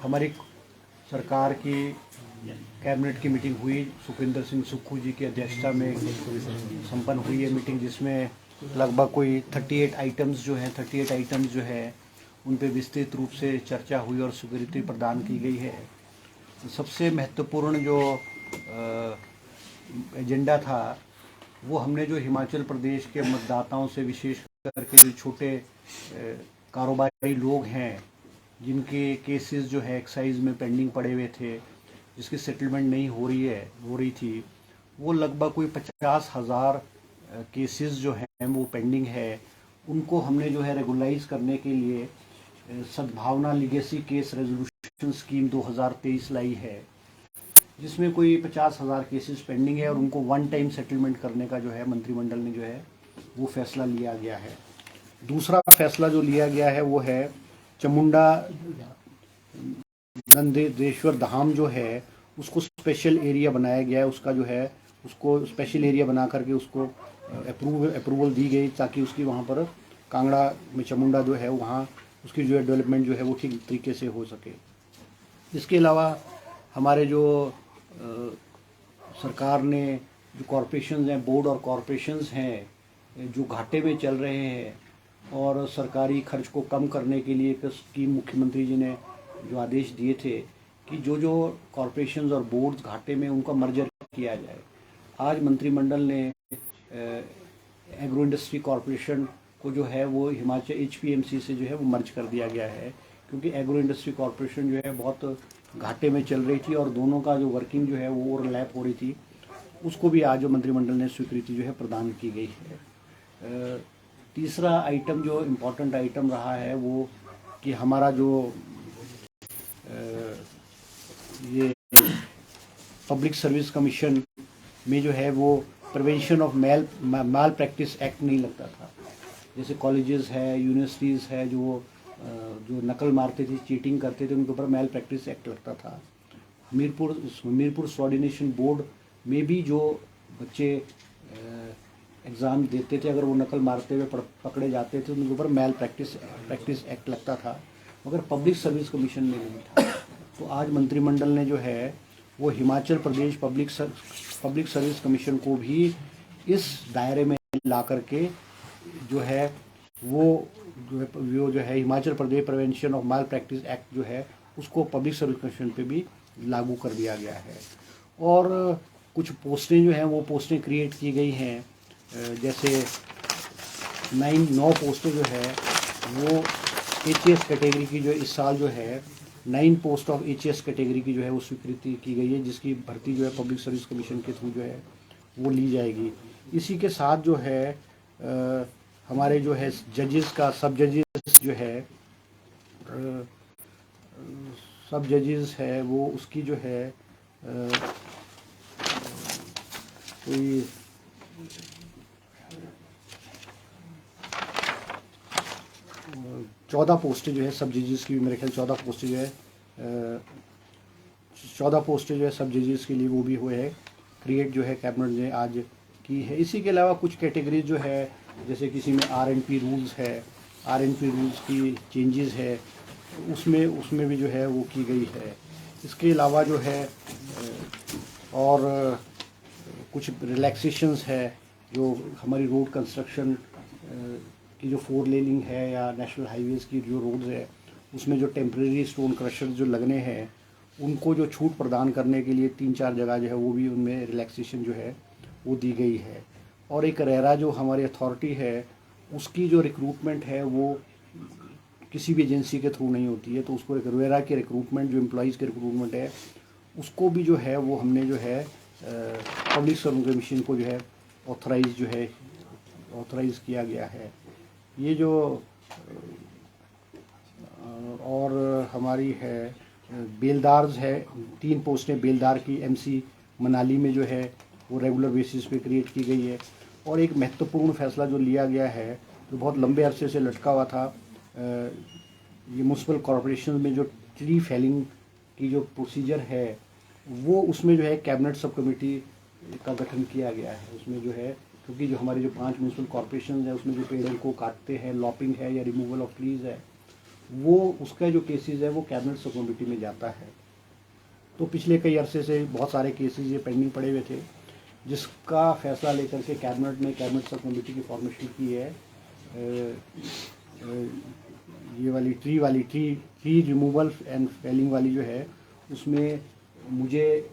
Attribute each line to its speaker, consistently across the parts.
Speaker 1: हमारी सरकार की कैबिनेट की मीटिंग हुई। सुखविंदर सिंह सुक्खू जी की अध्यक्षता में संपन्न हुई है मीटिंग, जिसमें लगभग कोई 38 आइटम्स जो है उन पे विस्तृत रूप से चर्चा हुई और स्वीकृति प्रदान की गई है। सबसे महत्वपूर्ण जो एजेंडा था वो हमने जो हिमाचल प्रदेश के मतदाताओं से, विशेष करके जो छोटे कारोबारी लोग हैं जिनके केसेस जो है एक्साइज में पेंडिंग पड़े हुए थे, जिसकी सेटलमेंट नहीं हो रही थी, वो लगभग कोई 50,000 केसेस जो हैं वो पेंडिंग है। उनको हमने जो है रेगुलराइज करने के लिए सद्भावना लीगेसी केस रेजोल्यूशन स्कीम 2023 लाई है, जिसमें कोई 50,000 केसेस पेंडिंग है और उनको वन टाइम सेटलमेंट करने का जो है मंत्रिमंडल ने जो है वो फैसला लिया गया है। दूसरा फैसला जो लिया गया है वो है चामुंडा नंदेश्वर धाम जो है उसको स्पेशल एरिया बनाया गया है। उसका जो है उसको स्पेशल एरिया बना करके उसको अप्रूवल दी गई, ताकि उसकी वहाँ पर कांगड़ा में चामुंडा जो है वहाँ उसकी जो है डेवलपमेंट जो है वो ठीक तरीके से हो सके। इसके अलावा हमारे जो सरकार ने जो कॉरपोरेशंस हैं, बोर्ड और कॉरपोरेशंस हैं जो घाटे में चल रहे हैं, और सरकारी खर्च को कम करने के लिए एक स्कीम मुख्यमंत्री जी ने जो आदेश दिए थे कि जो जो कॉरपोरेशंस और बोर्ड्स घाटे में उनका मर्जर किया जाए। आज मंत्रिमंडल ने एग्रो इंडस्ट्री कॉरपोरेशन को जो है वो हिमाचल HPMC से जो है वो मर्ज कर दिया गया है, क्योंकि एग्रो इंडस्ट्री कॉरपोरेशन जो है बहुत घाटे में चल रही थी और दोनों का जो वर्किंग जो है वो ओवरलैप हो रही थी। उसको भी आज मंत्रिमंडल ने स्वीकृति जो है प्रदान की गई है। तीसरा आइटम जो इम्पोर्टेंट आइटम रहा है वो कि हमारा जो ये पब्लिक सर्विस कमीशन में जो है वो prevention of malpractice act नहीं लगता था। जैसे कॉलेजेस है, यूनिवर्सिटीज़ है जो नकल मारते थे, चीटिंग करते थे, उनके ऊपर माल प्रैक्टिस एक्ट लगता था। हमीरपुर सबऑर्डिनेशन बोर्ड में भी जो बच्चे एग्ज़ाम देते थे, अगर वो नकल मारते हुए पकड़े जाते थे, उनके ऊपर माल प्रैक्टिस एक्ट लगता था, मगर पब्लिक सर्विस कमीशन में नहीं था। तो आज मंत्रिमंडल ने जो है वो Himachal Pradesh public service commission को भी इस दायरे में ला करके जो है वो जो है Himachal Pradesh prevention of malpractice act जो है उसको पब्लिक सर्विस कमीशन पे भी लागू कर दिया गया है। और कुछ पोस्टें जो हैं वो पोस्टें क्रिएट की गई हैं, जैसे 9 पोस्टें जो है वो HAS कैटेगरी की जो इस साल जो है 9 पोस्ट ऑफ HAS कैटेगरी की जो है वो स्वीकृति की गई है, जिसकी भर्ती जो है पब्लिक सर्विस कमीशन के थ्रू जो है वो ली जाएगी। इसी के साथ जो है हमारे जो है जजेस का सब जजेस है वो उसकी जो है कोई 14 पोस्टें जो है सब जजेस की, मेरे ख्याल 14 पोस्टें जो है 14 पोस्टें जो है सब जजेस के लिए वो भी हुए है क्रिएट जो है कैबिनेट ने आज की है। इसी के अलावा कुछ कैटेगरीज जो है, जैसे किसी में RNP रूल्स है, RNP रूल्स की चेंजेस है, उसमें भी जो है वो की गई है। इसके अलावा जो है और कुछ रिलैक्सेशंस है, जो हमारी रोड कंस्ट्रक्शन की जो 4 लेनिंग है या नेशनल हाईवेज़ की जो रोड्स है उसमें जो टेम्परेरी स्टोन क्रशर जो लगने हैं उनको जो छूट प्रदान करने के लिए 3-4 जगह जो है वो भी उनमें रिलैक्सेशन जो है वो दी गई है। और एक रेरा जो हमारी अथॉरिटी है उसकी जो रिक्रूटमेंट है वो किसी भी एजेंसी के थ्रू नहीं होती है, तो उसको एक रेरा की रिक्रूटमेंट जो एम्प्लॉयज़ की रिक्रूटमेंट है उसको भी जो है वो हमने जो है पब्लिक सर्विस कमीशन को जो है ऑथराइज़ किया गया है। ये जो और हमारी है बेलदार्स है, 3 पोस्टें बेलदार की MC मनाली में जो है वो रेगुलर बेसिस पे क्रिएट की गई है। और एक महत्वपूर्ण फैसला जो लिया गया है जो बहुत लंबे अरसे से लटका हुआ था, ये म्यूनसिपल कॉरपोरेशन में जो ट्री फेलिंग की जो प्रोसीजर है वो उसमें जो है कैबिनेट सब कमेटी का गठन किया गया है। उसमें जो है क्योंकि जो हमारे जो 5 म्यूनसिपल कॉरपोरेशन है उसमें जो पेड़ों को काटते हैं, लॉपिंग है या रिमूवल ऑफ ट्रीज़ है, वो उसका जो केसेस है वो कैबिनेट सब कमेटी में जाता है। तो पिछले कई अरसे से बहुत सारे केसेस ये पेंडिंग पड़े हुए थे, जिसका फैसला लेकर के कैबिनेट ने कैबिनेट सब कमेटी की फॉर्मेशन की है। ये वाली ट्री रिमूवल एंड फेलिंग वाली जो है, उसमें मुझे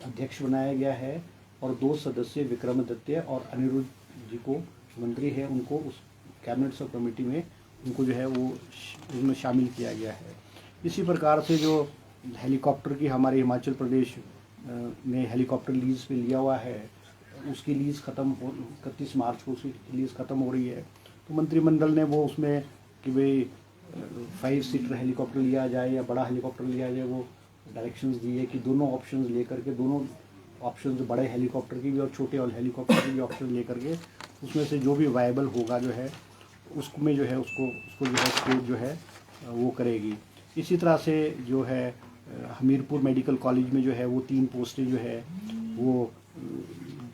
Speaker 1: अध्यक्ष बनाया गया है और 2 सदस्य विक्रमादित्य और अनिरुद्ध जी को मंत्री है, उनको उस कैबिनेट सब कमेटी में उनको जो है वो उसमें शामिल किया गया है। इसी प्रकार से जो हेलीकॉप्टर की हमारे हिमाचल प्रदेश में हेलीकॉप्टर लीज़ पे लिया हुआ है, उसकी लीज़ ख़त्म हो 31 मार्च को उसकी लीज़ ख़त्म हो रही है। तो मंत्रिमंडल ने वो उसमें कि भाई 5 सीटर हेलीकॉप्टर लिया जाए या बड़ा हेलीकॉप्टर लिया जाए, वो डायरेक्शंस दिए कि दोनों ऑप्शंस लेकर के, दोनों ऑप्शंस बड़े हेलीकॉप्टर की भी और छोटे हेलीकॉप्टर की भी ऑप्शन लेकर के उसमें से जो भी वायबल होगा जो है उसमें जो है उसको जो है स्टेट जो है वो करेगी। इसी तरह से जो है हमीरपुर मेडिकल कॉलेज में जो है वो 3 पोस्टें जो है वो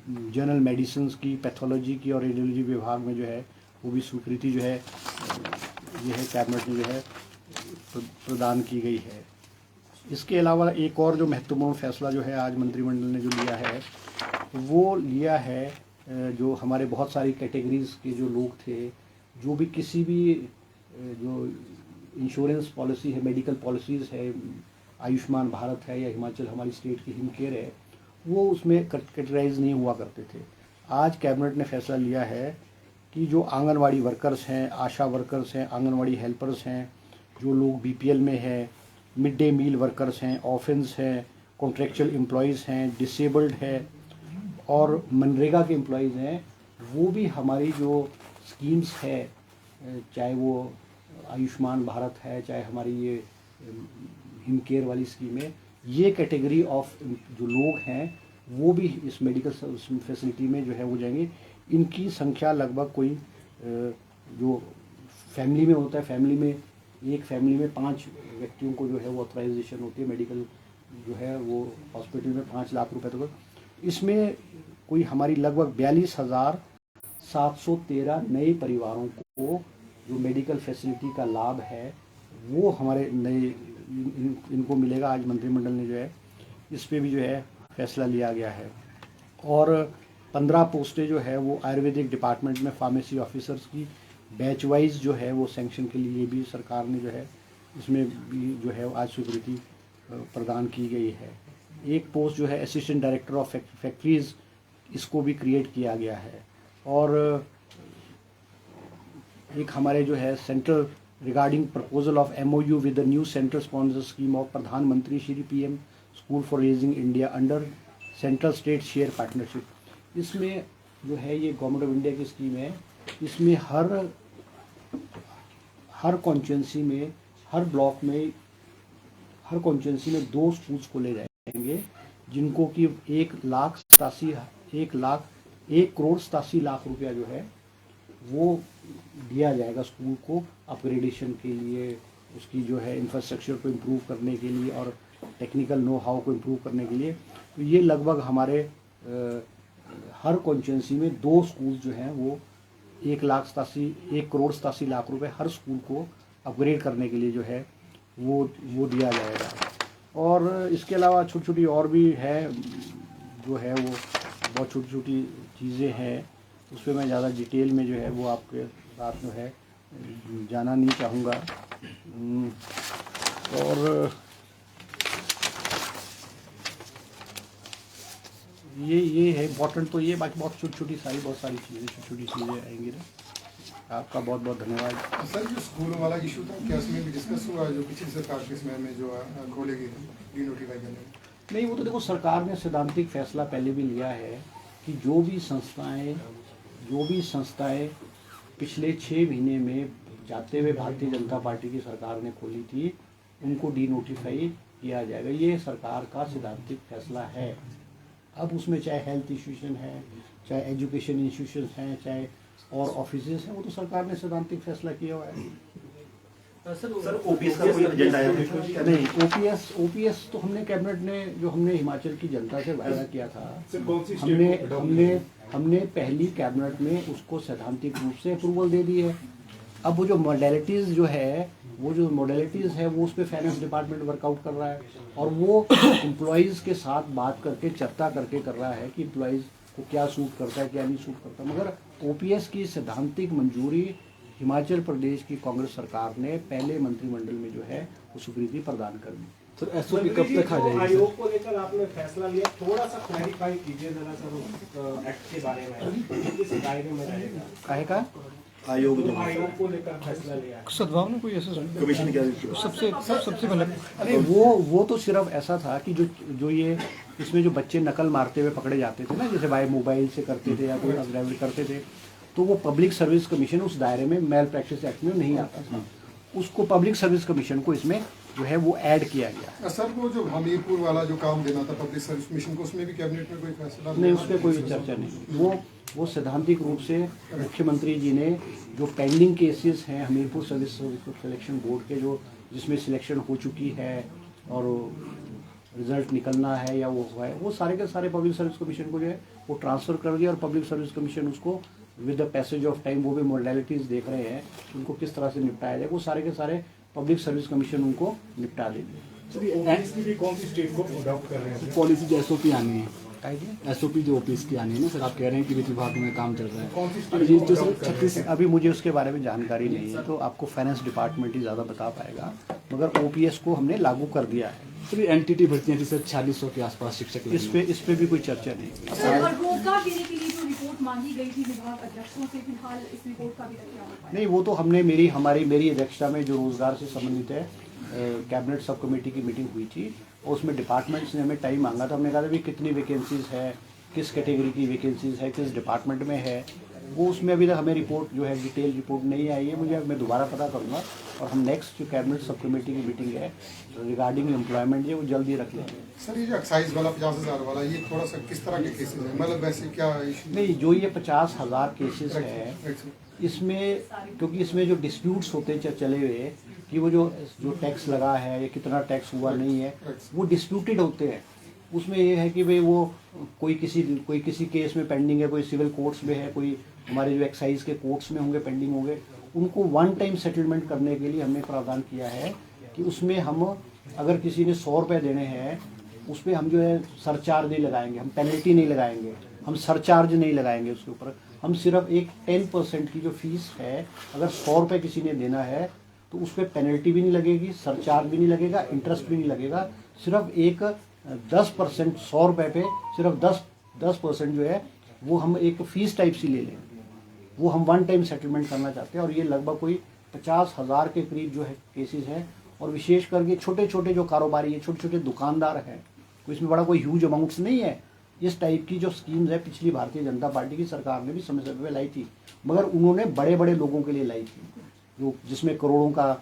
Speaker 1: जनरल मेडिसिन की, पैथोलॉजी की और रेडियोलॉजी विभाग में जो है वो भी स्वीकृति जो है ये है कैबिनेट में जो है प्रदान की गई है। इसके अलावा एक और जो महत्वपूर्ण फैसला जो है आज मंत्रिमंडल ने जो लिया है, वो लिया है जो हमारे बहुत सारी कैटेगरीज़ के जो लोग थे, जो भी किसी भी जो इंश्योरेंस पॉलिसी है, मेडिकल पॉलिसीज़ है, आयुष्मान भारत है या हिमाचल हमारी स्टेट की हिमकेयर है, वो उसमें कैटेगराइज नहीं हुआ करते थे। आज कैबिनेट ने फैसला लिया है कि जो आंगनवाड़ी वर्कर्स हैं, आशा वर्कर्स हैं, आंगनवाड़ी हेल्पर्स हैं, जो लोग बीपीएल में हैं, मिड डे मील वर्कर्स हैं, ऑफेंस हैं, कॉन्ट्रेक्चुअल एम्प्लॉयज़ हैं, डिसेबल्ड है और मनरेगा के एम्प्लॉयज़ हैं, वो भी हमारी जो स्कीम्स है, चाहे वो आयुष्मान भारत है, चाहे हमारी ये हिमकेयर वाली स्कीम है, ये कैटेगरी ऑफ जो लोग हैं वो भी इस मेडिकल फैसिलिटी में जो है वो जाएंगे। इनकी संख्या लगभग कोई जो फैमिली में होता है, एक फैमिली में 5 व्यक्तियों को जो है वो ऑथराइजेशन होती है मेडिकल जो है वो हॉस्पिटल में 5 लाख रुपए तक। इसमें कोई हमारी लगभग 42,713 नए परिवारों को जो मेडिकल फैसिलिटी का लाभ है वो हमारे नए इनको मिलेगा। आज मंत्रिमंडल ने जो है इस पे भी जो है फैसला लिया गया है। और 15 पोस्टें जो है वो आयुर्वेदिक डिपार्टमेंट में फार्मेसी ऑफिसर्स की बैच वाइज जो है वो सैंक्शन के लिए भी सरकार ने जो है इसमें भी जो है आज स्वीकृति प्रदान की गई है। एक पोस्ट जो है असिस्टेंट डायरेक्टर ऑफ फैक्ट्रीज, इसको भी क्रिएट किया गया है। और एक हमारे जो है central regarding proposal of MOU with the new central sponsor scheme of प्रधानमंत्री Shri PM school for raising India under central state share partnership, इसमें जो है ये गवर्नमेंट ऑफ इंडिया की स्कीम है। इसमें हर कॉन्स्टिट्यूंसी में, हर ब्लॉक में, हर कॉन्स्टिट्यूंसी में 2 स्कूल्स खोले जाएंगे, जिनको कि 1,87,00,000 रुपया जो है वो दिया जाएगा स्कूल को अपग्रेडेशन के लिए, उसकी जो है इंफ्रास्ट्रक्चर को इम्प्रूव करने के लिए और टेक्निकल नो हाउ को इम्प्रूव करने के लिए। तो ये लगभग हमारे हर कॉन्स्टिट्यूंसी में 2 स्कूल जो हैं वो 1,87,00,000 रुपये हर स्कूल को अपग्रेड करने के लिए जो है वो दिया जाएगा। और इसके अलावा छोटी छोटी और भी है जो है वो बहुत छोटी छोटी चीज़ें हैं, उस पर मैं ज़्यादा डिटेल में जो है वो आपके साथ जो है जाना नहीं चाहूँगा। और ये है इम्पोर्टेंट, तो ये बाकी बहुत सारी छोटी चीज़ें आएंगी ना। आपका बहुत बहुत धन्यवाद।
Speaker 2: सर, जो स्कूल वाला इशू था क्या उसमें भी डिस्कस हुआ, जो पिछली सरकार के समय में जो खोलेगी डीनोटिफाई करने?
Speaker 1: नहीं, वो तो देखो सरकार ने सैद्धांतिक फैसला पहले भी लिया है कि जो भी संस्थाएं पिछले 6 महीने में जाते हुए भारतीय जनता पार्टी की सरकार ने खोली थी, उनको डीनोटिफाई किया जाएगा। ये सरकार का सैद्धांतिक फैसला है। अब उसमें चाहे हेल्थ इंस्टीट्यूशन है, चाहे एजुकेशन इंस्टीट्यूशन हैं, चाहे और ऑफिसेस हैं, वो तो सरकार ने सैद्धांतिक फैसला किया हुआ है।
Speaker 3: सर ओपीएस का कोई एजेंडा है?
Speaker 1: नहीं, ओपीएस तो हमने कैबिनेट ने जो हमने हिमाचल की जनता से वायदा किया था, हमने पहली कैबिनेट में उसको सैद्धांतिक रूप से अप्रूवल दे दी है। अब वो जो मॉडलिटीज़ जो है वो जो मॉडलिटीज़ है वो उस पर फाइनेंस डिपार्टमेंट वर्कआउट कर रहा है और वो एम्प्लॉयज़ के साथ बात करके चर्चा करके कर रहा है कि एम्प्लॉयज़ को क्या सूट करता है क्या नहीं सूट करता। मगर ओपीएस की सैद्धांतिक मंजूरी हिमाचल प्रदेश की कांग्रेस सरकार ने पहले मंत्रिमंडल में जो है वो स्वीकृति प्रदान कर दी।
Speaker 4: सर एसओपी कब तक आ जाएगी?
Speaker 5: आयोग को लेकर आपने फैसला लिया, थोड़ा सा क्लैरिफाई कीजिए जरा सर एक्ट के बारे में, किस दायरे में रहेगा?
Speaker 1: काहे का
Speaker 3: आयोग
Speaker 5: तो आयोग को लेकर फैसला लिया है।
Speaker 2: सद्भाव ने कोई ऐसा
Speaker 3: कमीशन क्या
Speaker 2: सबसे पहले
Speaker 1: अरे वो तो सिर्फ ऐसा था कि जो ये इसमें जो बच्चे नकल मारते हुए पकड़े जाते थे ना, जैसे भाई मोबाइल से करते थे या कोई अफिडेविट करते थे, तो वो पब्लिक सर्विस कमीशन उस दायरे में मेल प्रैक्टिस एक्ट में नहीं आता था। उसको पब्लिक सर्विस कमीशन को इसमें जो है वो ऐड किया गया।
Speaker 2: सर वो जो हमीरपुर वाला जो काम देना था पब्लिक सर्विस मिशन को, उसमें भी कैबिनेट में कोई फैसला
Speaker 1: नहीं, उस पर कोई चर्चा नहीं। वो सैद्धांतिक रूप से मुख्यमंत्री जी ने जो पेंडिंग केसेस हैं हमीरपुर सर्विस सिलेक्शन बोर्ड के, जो जिसमें सिलेक्शन हो चुकी है और रिजल्ट निकलना है या वो हुआ है, वो सारे के सारे पब्लिक सर्विस कमीशन को जो है वो ट्रांसफ़र कर दिया और पब्लिक सर्विस कमीशन उसको with the passage of time वो भी मॉडलिटीज़ देख रहे हैं उनको किस तरह से निपटाया जाए, वो सारे के सारे पब्लिक सर्विस कमीशन उनको निपटा देंगे।
Speaker 5: कौन सी स्टेट को अडॉप्ट कर रहे हैं?
Speaker 4: पॉलिसी जो एसओपी आनी है,
Speaker 1: आइडिया
Speaker 4: एसओपी जो ओपीएस की आनी है ना सर, आप कह रहे हैं कि वित्त विभाग में काम चल रहा है।
Speaker 5: कौन सी
Speaker 4: अभी जो सर 36
Speaker 1: अभी मुझे उसके बारे में जानकारी नहीं है, तो आपको फाइनेंस डिपार्टमेंट ही ज़्यादा बता पाएगा, मगर ओपीएस को हमने लागू कर दिया है।
Speaker 4: सर एनटीटी भर्तियाँ थी सर 4600 के आसपास शिक्षक
Speaker 1: इस पे भी कोई चर्चा नहीं।
Speaker 6: सर, और रोजगार देने के लिए जो रिपोर्ट मांगी गई थी विभाग अध्यक्षों से, फिलहाल इस रिपोर्ट का भी क्या हो पाया?
Speaker 1: नहीं, वो तो हमने मेरी अध्यक्षता में जो रोजगार से संबंधित है कैबिनेट सब कमेटी की मीटिंग हुई थी और उसमें डिपार्टमेंट्स ने हमें टाइम मांगा था। हमने कहा था भी कितनी वैकेंसीज है, किस कैटेगरी की वैकेंसीज है, किस डिपार्टमेंट में है, वो उसमें अभी तक हमें रिपोर्ट जो है डिटेल रिपोर्ट नहीं आई है। मैं दोबारा पता करूँगा और हम नेक्स्ट जो कैबिनेट सब कमेटी की मीटिंग है रिगार्डिंग एम्प्लॉयमेंट है वो जल्दी रख लेंगे।
Speaker 2: सर ये जो एक्साइज वाला 50,000 वाला, ये थोड़ा सा किस तरह के केसेस है, मतलब वैसे क्या इशू?
Speaker 1: नहीं, जो ये 50,000 केसेस है इसमें, क्योंकि इसमें जो डिस्प्यूट्स होते चले हुए कि वो जो टैक्स लगा है या कितना टैक्स हुआ नहीं है, वो डिस्प्यूटेड होते हैं। उसमें ये है कि भाई वो कोई किसी केस में पेंडिंग है, कोई सिविल कोर्ट्स में है, कोई हमारे जो एक्साइज के कोर्ट्स में होंगे पेंडिंग होंगे, उनको वन टाइम सेटलमेंट करने के लिए हमने प्रावधान किया है कि उसमें हम अगर किसी ने 100 रुपये देने हैं उस पर हम जो है सरचार्ज नहीं लगाएंगे, हम पेनल्टी नहीं लगाएंगे, हम सरचार्ज नहीं लगाएंगे उसके ऊपर। हम सिर्फ एक 10% की जो फीस है, अगर 100 रुपये किसी ने देना है तो उस पर पेनल्टी भी नहीं लगेगी, सरचार्ज भी नहीं लगेगा, इंटरेस्ट भी नहीं लगेगा। सिर्फ एक 10% 100 रुपये पे सिर्फ 10% जो है वो हम एक फ़ीस टाइप सी ले लेंगे, वो हम वन टाइम सेटलमेंट करना चाहते हैं। और ये लगभग कोई 50,000 के करीब जो है केसेस हैं और विशेष करके छोटे छोटे जो कारोबारी है, छोटे छोटे दुकानदार हैं, कोई इसमें बड़ा कोई ह्यूज अमाउंट्स नहीं है। इस टाइप की जो स्कीम्स है पिछली भारतीय जनता पार्टी की सरकार ने भी समय समय पर लाई थी, मगर उन्होंने बड़े बड़े लोगों के लिए लाई थी, जो जिसमें करोड़ों का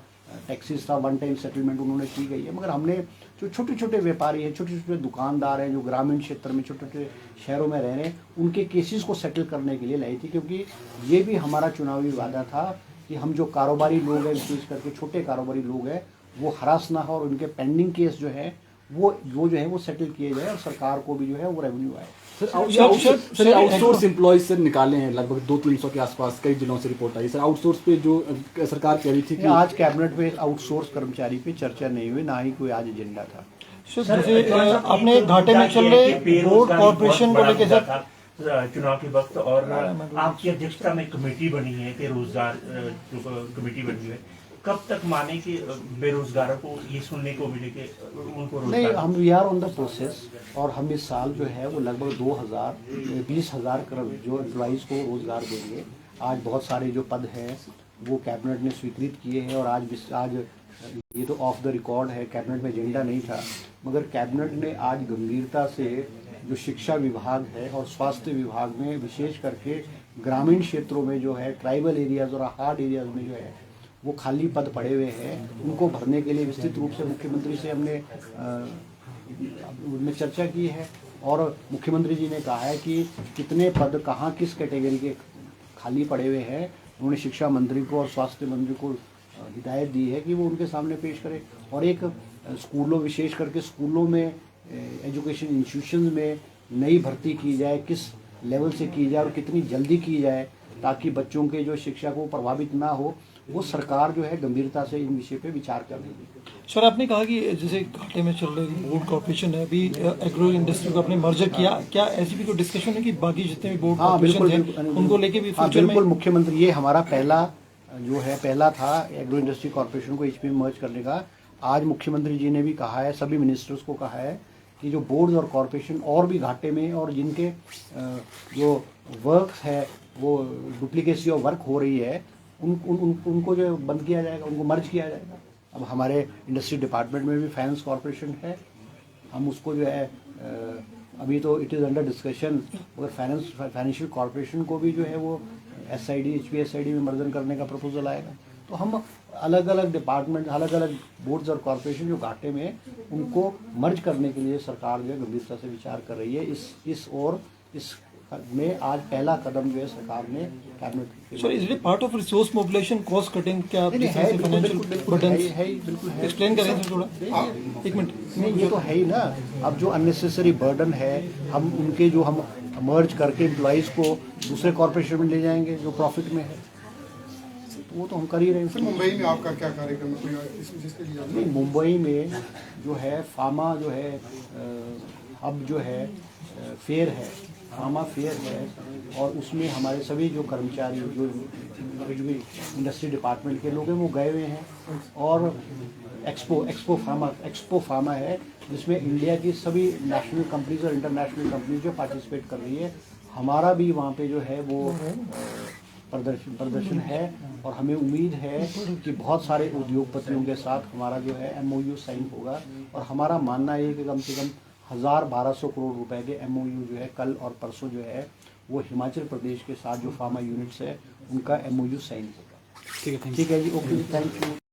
Speaker 1: टैक्सेस था, वन टाइम सेटलमेंट उन्होंने की गई है। मगर हमने जो छोटे छोटे व्यापारी हैं, छोटे छोटे दुकानदार हैं, जो ग्रामीण क्षेत्र में छोटे छोटे शहरों में रह रहे हैं, उनके केसेस को सेटल करने के लिए लाई थी, क्योंकि ये भी हमारा चुनावी वादा था कि हम जो कारोबारी लोग हैं, विशेष करके छोटे कारोबारी लोग हैं, वो हरास ना हो और उनके पेंडिंग केस जो है वो जो है वो सेटल किए जाए और सरकार को भी जो है वो रेवेन्यू आए।
Speaker 4: सर आउटसोर्स एम्प्लॉयज सर निकाले हैं लगभग 200-300 के आसपास, कई जिलों से रिपोर्ट आई। सर आउटसोर्स पे जो सरकार कह रही थी कि
Speaker 1: आज कैबिनेट में आउटसोर्स कर्मचारी पे चर्चा नहीं हुई, ना ही कोई आज एजेंडा था।
Speaker 2: आपने घाटे में चल रहे बोर्ड कॉर्पोरेशन को लेकर सर
Speaker 3: चुनाव के वक्त और आपकी अध्यक्षता में कमेटी बनी है कि रोजगार जो कमेटी बनी है, कब तक माने कि बेरोजगारों को ये सुनने को मिले कि उनको
Speaker 1: नहीं, हम we are on the process और हम इस साल जो है वो लगभग 20,000 जो एम्प्लॉइज़ को रोजगार देंगे। आज बहुत सारे जो पद हैं वो कैबिनेट ने स्वीकृत किए हैं और आज ये तो ऑफ द रिकॉर्ड है, कैबिनेट में एजेंडा नहीं था, मगर कैबिनेट ने आज गंभीरता से जो शिक्षा विभाग है और स्वास्थ्य विभाग में विशेष करके ग्रामीण क्षेत्रों में जो है ट्राइबल एरियाज़ और हार्ड एरियाज़ में जो है वो खाली पद पड़े हुए हैं, उनको भरने के लिए विस्तृत रूप से मुख्यमंत्री से हमने उनमें चर्चा की है और मुख्यमंत्री जी ने कहा है कि कितने पद कहाँ किस कैटेगरी के खाली पड़े हुए हैं। उन्होंने शिक्षा मंत्री को और स्वास्थ्य मंत्री को हिदायत दी है कि वो उनके सामने पेश करें और एक स्कूलों, विशेष करके स्कूलों में, एजुकेशन इंस्टीट्यूशन में नई भर्ती की जाए, किस लेवल से की जाए और कितनी जल्दी की जाए, ताकि बच्चों के जो शिक्षा को प्रभावित ना हो वो सरकार जो है गंभीरता से इन विषय पे विचार कर रही है।
Speaker 7: सर, आपने कहा कि जैसे घाटे में चल रही बोर्ड कॉर्पोरेशन है, अभी एग्रो इंडस्ट्री को आपने मर्जर किया, क्या ऐसी भी कोई डिस्कशन है कि बाकी जितने भी बोर्ड
Speaker 1: हाँ बिल्कुल,
Speaker 7: कॉर्पोरेशन हैं उनको लेके भी
Speaker 1: हाँ
Speaker 7: फ्यूचर में?
Speaker 1: बिल्कुल, मुख्यमंत्री ये हमारा पहला था एग्रो इंडस्ट्री कॉर्पोरेशन को एचपी में मर्ज करने का। आज मुख्यमंत्री जी ने भी कहा है, सभी मिनिस्टर्स को कहा है कि जो बोर्ड और कॉर्पोरेशन और भी घाटे में और जिनके जो वर्क्स है वो डुप्लीकेसी ऑफ वर्क हो रही है उनको जो बंद किया जाएगा, उनको मर्ज किया जाएगा। अब हमारे इंडस्ट्री डिपार्टमेंट में भी फाइनेंस कॉर्पोरेशन है, हम उसको जो है अभी तो इट इज़ अंडर डिस्कशन, अगर फाइनेंशियल कॉर्पोरेशन को भी जो है वो SID HPSID में मर्जन करने का प्रपोजल आएगा। तो हम अलग अलग डिपार्टमेंट, अलग अलग बोर्ड्स और कॉर्पोरेशन जो घाटे में उनको मर्ज करने के लिए सरकार जो है गंभीरता से विचार कर रही है। इस में आज पहला कदम जो है सरकार ने cabinet.
Speaker 7: Sir, is it part of resource mobilisation, cost cutting, क्या आप फाइनेंशियल बर्डन एक्सप्लेन करें सर थोड़ा? एक मिनट।
Speaker 1: नहीं, ये तो है ही ना। अब जो अननेसेसरी बर्डन है, हम उनके जो हम मर्ज करके एम्प्लॉइज़ को दूसरे कॉर्पोरेशन में ले जाएंगे जो प्रॉफिट में है, तो वो तो हम कर ही रहे हैं।
Speaker 2: सर, मुंबई में आपका क्या कार्यक्रम है, कोई इस जिसके लिए?
Speaker 1: नहीं, मुंबई में जो है फार्मा जो है अब जो है फेयर है, फार्मा फेयर है, और उसमें हमारे सभी जो कर्मचारी जो इंडस्ट्री डिपार्टमेंट के लोग हैं वो गए हुए हैं। और एक्सपो फार्मा है जिसमें इंडिया की सभी नेशनल कंपनीज और इंटरनेशनल कंपनीज जो पार्टिसिपेट कर रही है। हमारा भी वहाँ पे जो है वो प्रदर्शन है, और हमें उम्मीद है कि बहुत सारे उद्योगपतियों के साथ हमारा जो है MOU साइन होगा। और हमारा मानना है कि कम से कम 1200 करोड़ रुपए के MOU जो है कल और परसों जो है वो हिमाचल प्रदेश के साथ जो फार्मा यूनिट्स है उनका MOU साइन होगा। ठीक है जी, ओके जी, थैंक यू।